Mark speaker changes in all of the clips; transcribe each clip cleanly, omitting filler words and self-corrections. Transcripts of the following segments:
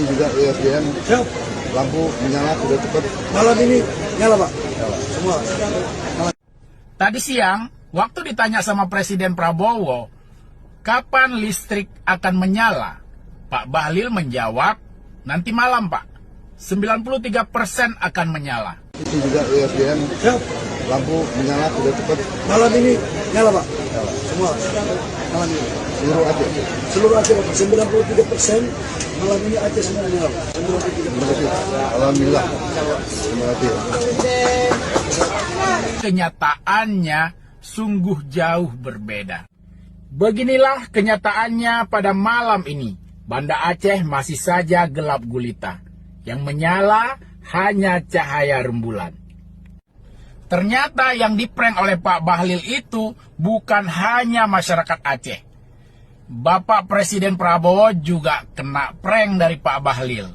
Speaker 1: Itu juga ISDN.
Speaker 2: Siap.
Speaker 1: Lampu menyala sudah cepat.
Speaker 2: Malam ini nyala, Pak.
Speaker 1: Nyala.
Speaker 2: Semua.
Speaker 3: Tadi siang, waktu ditanya sama Presiden Prabowo, kapan listrik akan menyala? Pak Bahlil menjawab, nanti malam Pak, 93% akan menyala.
Speaker 1: Itu juga ISDN.
Speaker 2: Siap.
Speaker 1: Lampu menyala sudah cepat.
Speaker 2: Malam ini nyala, Pak.
Speaker 1: Nyala.
Speaker 2: Semua. Malam ini.
Speaker 1: Seluruh Aceh.
Speaker 2: Seluruh Aceh, Pak. 93%. Malam ini Aceh semua nyala. 93%.
Speaker 1: Terima kasih. Alhamdulillah. Terima kasih.
Speaker 3: Kenyataannya sungguh jauh berbeda. Beginilah kenyataannya pada malam ini. Banda Aceh masih saja gelap gulita. Yang menyala hanya cahaya rembulan. Ternyata yang diprank oleh Pak Bahlil itu bukan hanya masyarakat Aceh. Bapak Presiden Prabowo juga kena prank dari Pak Bahlil.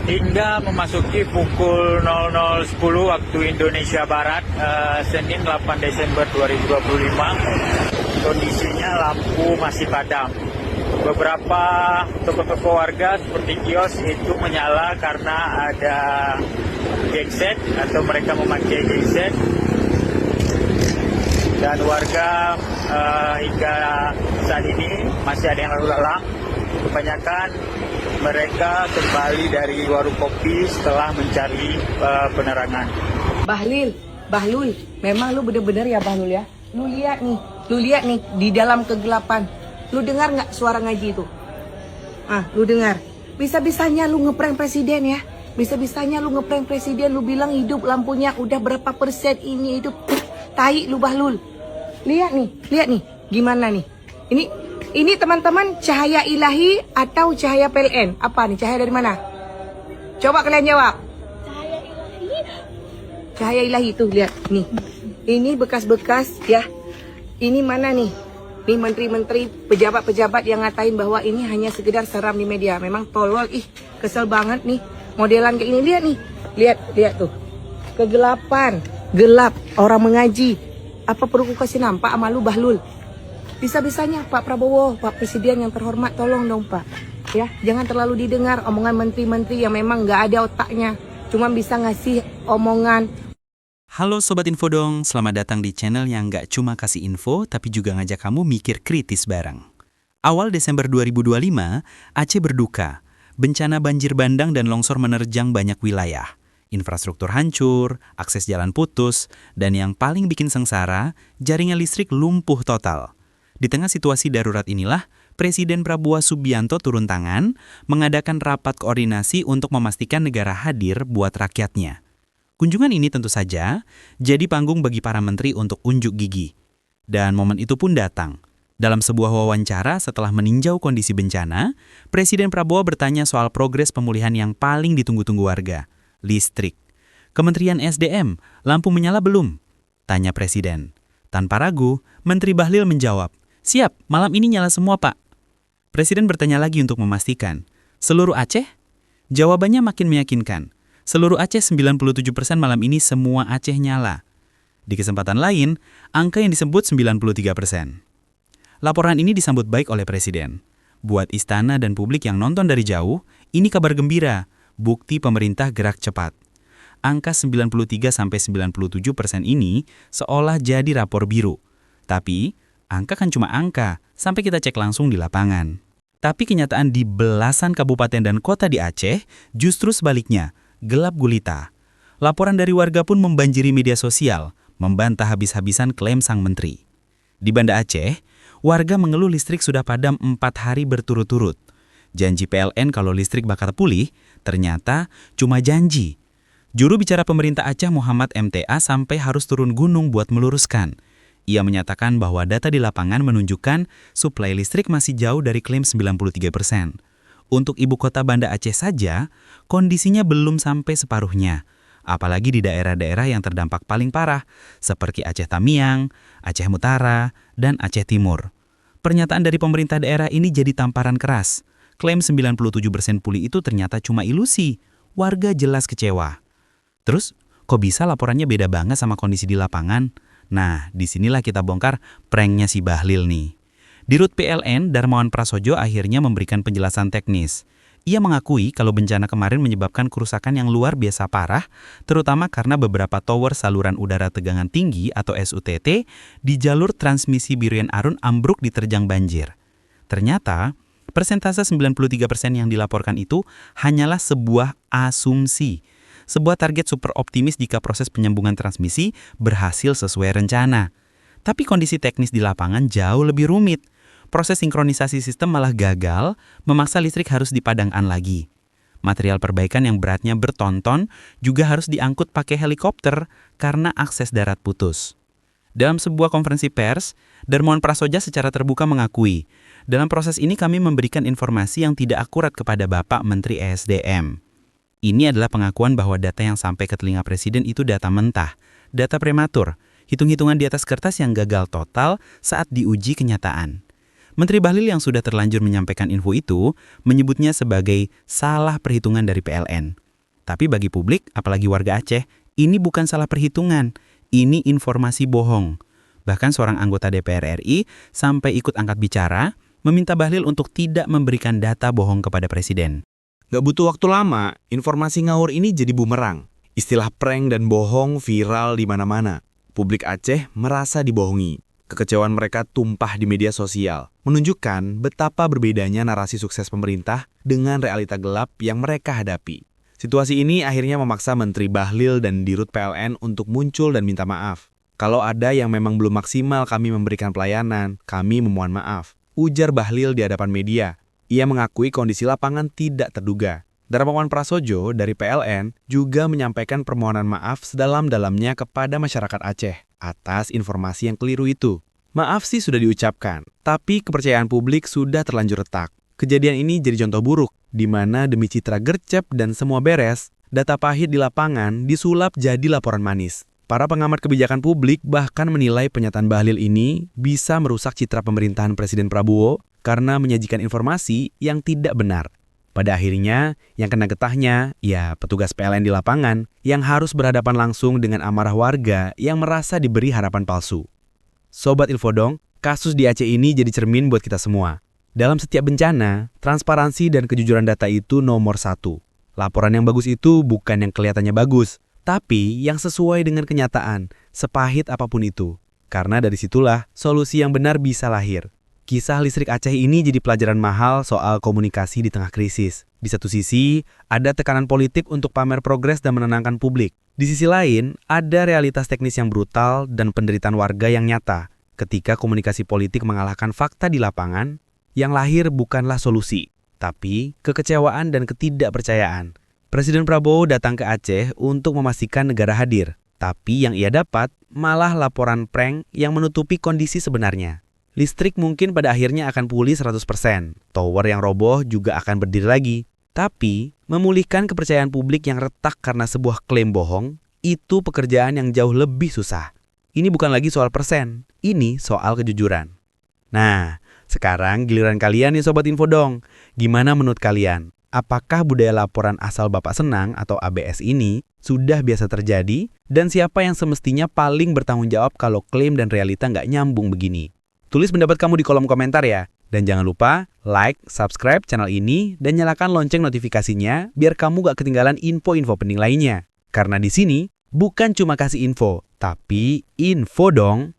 Speaker 4: Hingga memasuki pukul 00.10 waktu Indonesia Barat, Senin 8 Desember 2025, kondisinya lampu masih padam. Beberapa toko-toko warga seperti kios itu menyala karena ada genset atau mereka memakai genset. Dan warga hingga saat ini masih ada yang lalu lalang. Kebanyakan mereka kembali dari warung kopi setelah mencari penerangan.
Speaker 5: Bahlul, memang lu bener-bener ya Bahlul ya. Lu lihat nih di dalam kegelapan. Lu dengar nggak suara ngaji itu? Lu dengar. Bisa-bisanya lu ngeprank presiden ya. Bisa-bisanya lu ngeprank presiden, lu bilang hidup lampunya udah berapa persen ini hidup. Tai lu Bahlul. Lihat nih, gimana nih? Ini teman-teman cahaya ilahi atau cahaya PLN? Apa nih? Cahaya dari mana? Coba kalian jawab.
Speaker 6: Cahaya ilahi.
Speaker 5: Cahaya ilahi tuh lihat nih. Ini bekas-bekas ya. Ini mana nih? Nih menteri-menteri, pejabat-pejabat yang ngatain bahwa ini hanya sekedar seram di media. Memang tolol, kesel banget nih. Modelan kayak ini, lihat nih. Lihat tuh. Kegelapan, gelap, orang mengaji. Apa perlu kasih nampak sama lu Bahlul? Bisa-bisanya Pak Prabowo, Pak Presiden yang terhormat, tolong dong Pak. Ya, jangan terlalu didengar omongan menteri-menteri yang memang nggak ada otaknya. Cuma bisa ngasih omongan.
Speaker 7: Halo Sobat Info dong, selamat datang di channel yang nggak cuma kasih info, tapi juga ngajak kamu mikir kritis bareng. Awal Desember 2025, Aceh berduka. Bencana banjir bandang dan longsor menerjang banyak wilayah. Infrastruktur hancur, akses jalan putus, dan yang paling bikin sengsara, jaringan listrik lumpuh total. Di tengah situasi darurat inilah, Presiden Prabowo Subianto turun tangan, mengadakan rapat koordinasi untuk memastikan negara hadir buat rakyatnya. Kunjungan ini tentu saja jadi panggung bagi para menteri untuk unjuk gigi. Dan momen itu pun datang. Dalam sebuah wawancara setelah meninjau kondisi bencana, Presiden Prabowo bertanya soal progres pemulihan yang paling ditunggu-tunggu warga, listrik. Kementerian SDM, lampu menyala belum? Tanya Presiden. Tanpa ragu, Menteri Bahlil menjawab, siap, malam ini nyala semua Pak. Presiden bertanya lagi untuk memastikan, seluruh Aceh? Jawabannya makin meyakinkan. Seluruh Aceh 97% malam ini semua Aceh nyala. Di kesempatan lain, angka yang disebut 93%. Laporan ini disambut baik oleh Presiden. Buat istana dan publik yang nonton dari jauh, ini kabar gembira, bukti pemerintah gerak cepat. Angka 93-97% ini seolah jadi rapor biru. Tapi, angka kan cuma angka, sampai kita cek langsung di lapangan. Tapi kenyataan di belasan kabupaten dan kota di Aceh justru sebaliknya, gelap gulita. Laporan dari warga pun membanjiri media sosial, membantah habis-habisan klaim sang menteri. Di Banda Aceh, warga mengeluh listrik sudah padam 4 hari berturut-turut. Janji PLN kalau listrik bakal pulih, ternyata cuma janji. Juru bicara pemerintah Aceh Muhammad MTA sampai harus turun gunung buat meluruskan. Ia menyatakan bahwa data di lapangan menunjukkan suplai listrik masih jauh dari klaim 93%. Untuk ibu kota Banda Aceh saja, kondisinya belum sampai separuhnya. Apalagi di daerah-daerah yang terdampak paling parah, seperti Aceh Tamiang, Aceh Utara, dan Aceh Timur. Pernyataan dari pemerintah daerah ini jadi tamparan keras. Klaim 97% pulih itu ternyata cuma ilusi. Warga jelas kecewa. Terus, kok bisa laporannya beda banget sama kondisi di lapangan? Nah, disinilah kita bongkar pranknya si Bahlil nih. Dirut PLN, Darmawan Prasojo akhirnya memberikan penjelasan teknis. Ia mengakui kalau bencana kemarin menyebabkan kerusakan yang luar biasa parah, terutama karena beberapa tower saluran udara tegangan tinggi atau SUTT di jalur transmisi Biruyan Arun ambruk diterjang banjir. Ternyata, persentase 93% yang dilaporkan itu hanyalah sebuah asumsi. Sebuah target super optimis jika proses penyambungan transmisi berhasil sesuai rencana. Tapi kondisi teknis di lapangan jauh lebih rumit. Proses sinkronisasi sistem malah gagal, memaksa listrik harus dipadamkan lagi. Material perbaikan yang beratnya bertonton juga harus diangkut pakai helikopter karena akses darat putus. Dalam sebuah konferensi pers, Darmawan Prasojo secara terbuka mengakui, dalam proses ini kami memberikan informasi yang tidak akurat kepada Bapak Menteri ESDM. Ini adalah pengakuan bahwa data yang sampai ke telinga Presiden itu data mentah, data prematur, hitung-hitungan di atas kertas yang gagal total saat diuji kenyataan. Menteri Bahlil yang sudah terlanjur menyampaikan info itu menyebutnya sebagai salah perhitungan dari PLN. Tapi bagi publik, apalagi warga Aceh, ini bukan salah perhitungan, ini informasi bohong. Bahkan seorang anggota DPR RI sampai ikut angkat bicara, meminta Bahlil untuk tidak memberikan data bohong kepada Presiden.
Speaker 6: Gak butuh waktu lama, informasi ngawur ini jadi bumerang. Istilah prank dan bohong viral di mana-mana. Publik Aceh merasa dibohongi. Kekecewaan mereka tumpah di media sosial, menunjukkan betapa berbedanya narasi sukses pemerintah dengan realita gelap yang mereka hadapi. Situasi ini akhirnya memaksa Menteri Bahlil dan Dirut PLN untuk muncul dan minta maaf. Kalau ada yang memang belum maksimal kami memberikan pelayanan, kami memohon maaf. Ujar Bahlil di hadapan media. Ia mengakui kondisi lapangan tidak terduga. Darmawan Prasojo dari PLN juga menyampaikan permohonan maaf sedalam-dalamnya kepada masyarakat Aceh atas informasi yang keliru itu. Maaf sih sudah diucapkan, tapi kepercayaan publik sudah terlanjur retak. Kejadian ini jadi contoh buruk, di mana demi citra gercep dan semua beres, data pahit di lapangan disulap jadi laporan manis. Para pengamat kebijakan publik bahkan menilai pernyataan Bahlil ini bisa merusak citra pemerintahan Presiden Prabowo karena menyajikan informasi yang tidak benar. Pada akhirnya, yang kena getahnya, ya petugas PLN di lapangan yang harus berhadapan langsung dengan amarah warga yang merasa diberi harapan palsu. Sobat Infodong, kasus di Aceh ini jadi cermin buat kita semua. Dalam setiap bencana, transparansi dan kejujuran data itu nomor 1. Laporan yang bagus itu bukan yang kelihatannya bagus, tapi yang sesuai dengan kenyataan, sepahit apapun itu. Karena dari situlah solusi yang benar bisa lahir. Kisah listrik Aceh ini jadi pelajaran mahal soal komunikasi di tengah krisis. Di satu sisi, ada tekanan politik untuk pamer progres dan menenangkan publik. Di sisi lain, ada realitas teknis yang brutal dan penderitaan warga yang nyata. Ketika komunikasi politik mengalahkan fakta di lapangan, yang lahir bukanlah solusi, tapi kekecewaan dan ketidakpercayaan. Presiden Prabowo datang ke Aceh untuk memastikan negara hadir. Tapi yang ia dapat malah laporan prank yang menutupi kondisi sebenarnya. Listrik mungkin pada akhirnya akan pulih 100%. Tower yang roboh juga akan berdiri lagi. Tapi, memulihkan kepercayaan publik yang retak karena sebuah klaim bohong, itu pekerjaan yang jauh lebih susah. Ini bukan lagi soal persen, ini soal kejujuran. Nah, sekarang giliran kalian nih Sobat Infodong. Gimana menurut kalian? Apakah budaya laporan asal Bapak Senang atau ABS ini sudah biasa terjadi? Dan siapa yang semestinya paling bertanggung jawab kalau klaim dan realita nggak nyambung begini? Tulis pendapat kamu di kolom komentar ya. Dan jangan lupa like, subscribe channel ini, dan nyalakan lonceng notifikasinya biar kamu gak ketinggalan info-info penting lainnya. Karena di sini bukan cuma kasih info, tapi info dong.